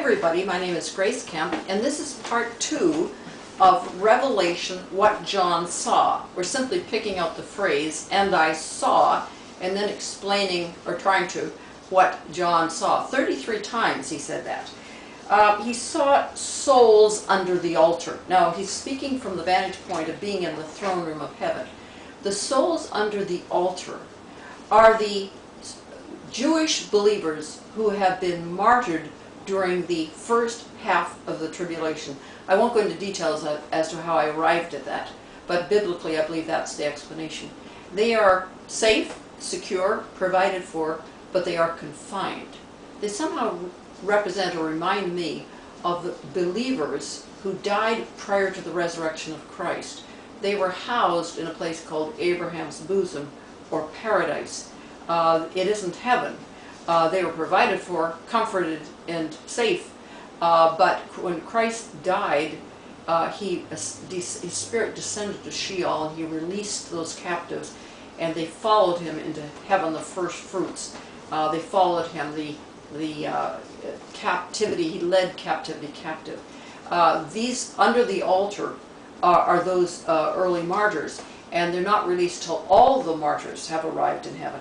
everybody, my name is Grace Kemp, and this is part 2 of Revelation, What John Saw. We're simply picking out the phrase, and I saw, and then explaining, or trying to, what John saw. 33 times he said that. He saw souls under the altar. Now, he's speaking from the vantage point of being in the throne room of heaven. The souls under the altar are the Jewish believers who have been martyred during the first half of the tribulation. I won't go into details as to how I arrived at that, but biblically I believe that's the explanation. They are safe, secure, provided for, but they are confined. They somehow represent or remind me of the believers who died prior to the resurrection of Christ. They were housed in a place called Abraham's bosom, or paradise. It isn't heaven. They were provided for, comforted, and safe. But when Christ died, his spirit descended to Sheol, and he released those captives, and they followed him into heaven, the first fruits. They followed him, the captivity, he led captivity captive. These under the altar are those early martyrs, and they're not released till all the martyrs have arrived in heaven.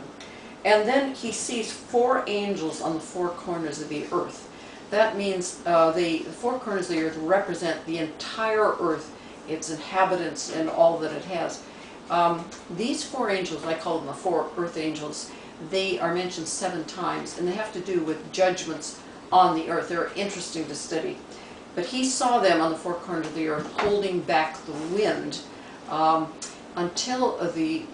And then he sees 4 angels on the 4 corners of the earth. That means the 4 corners of the earth represent the entire earth, its inhabitants, and all that it has. These 4 angels, I call them the 4 earth angels, they are mentioned 7 times, and they have to do with judgments on the earth. They're interesting to study. But he saw them on the 4 corners of the earth holding back the wind until the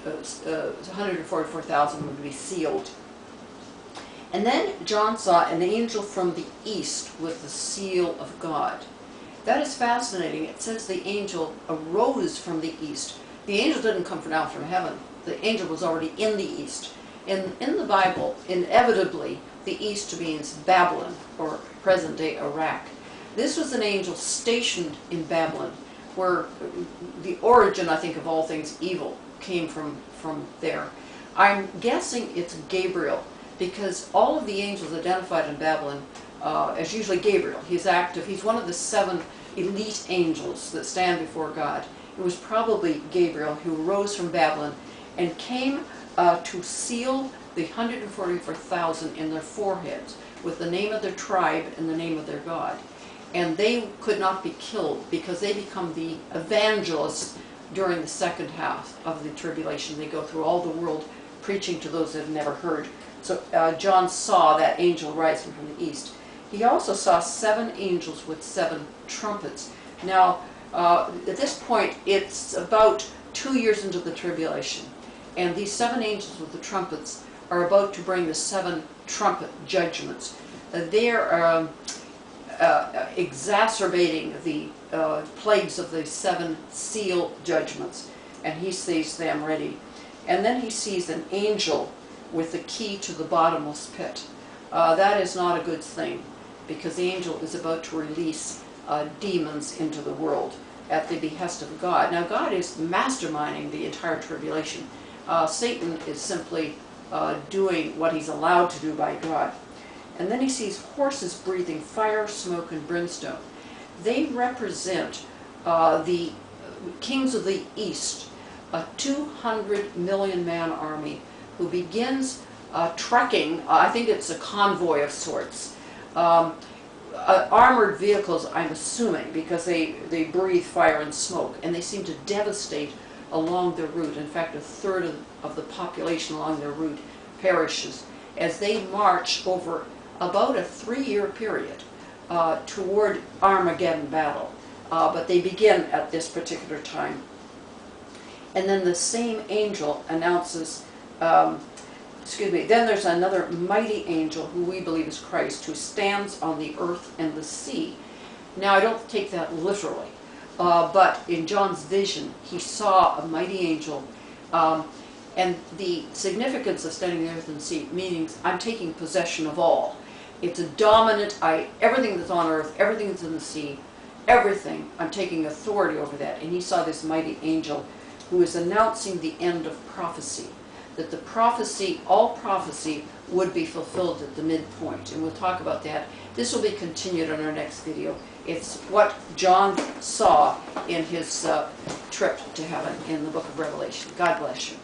144,000 would be sealed. And then John saw an angel from the east with the seal of God. That is fascinating. It says the angel arose from the east. The angel didn't come down from heaven. The angel was already in the east. In the Bible, inevitably, the east means Babylon, or present-day Iraq. This was an angel stationed in Babylon, where the origin, I think, of all things evil came from there. I'm guessing it's Gabriel, because all of the angels identified in Babylon as usually Gabriel. He's active. He's one of the 7 elite angels that stand before God. It was probably Gabriel who rose from Babylon and came to seal the 144,000 in their foreheads with the name of their tribe and the name of their God. And they could not be killed because they become the evangelists during the second half of the tribulation. They go through all the world preaching to those that have never heard. So John saw that angel rising from the east. He also saw 7 angels with 7 trumpets. Now, at this point, it's about 2 years into the tribulation. And these 7 angels with the trumpets are about to bring the 7 trumpet judgments. They're exacerbating the plagues of the 7 seal judgments, and he sees them ready. And then he sees an angel with the key to the bottomless pit. That is not a good thing, because the angel is about to release demons into the world at the behest of God. Now, God is masterminding the entire tribulation. Satan is simply doing what he's allowed to do by God. And then he sees horses breathing fire, smoke, and brimstone. They represent the kings of the east, a 200 million man army who begins trekking. I think it's a convoy of sorts. Armored vehicles, I'm assuming, because they breathe fire and smoke, and they seem to devastate along their route. In fact, 1/3 of the population along their route perishes as they march over about a 3-year period toward Armageddon battle. But they begin at this particular time. And then the same angel announces, then there's another mighty angel who we believe is Christ, who stands on the earth and the sea. Now, I don't take that literally, but in John's vision, he saw a mighty angel. And the significance of standing on the earth and the sea means I'm taking possession of all. It's a dominant, everything that's on earth, everything that's in the sea, everything, I'm taking authority over that. And he saw this mighty angel who is announcing the end of prophecy, that the prophecy, all prophecy, would be fulfilled at the midpoint. And we'll talk about that This will be continued in our next video. It's what John saw in his trip to heaven in the book of Revelation. God bless you.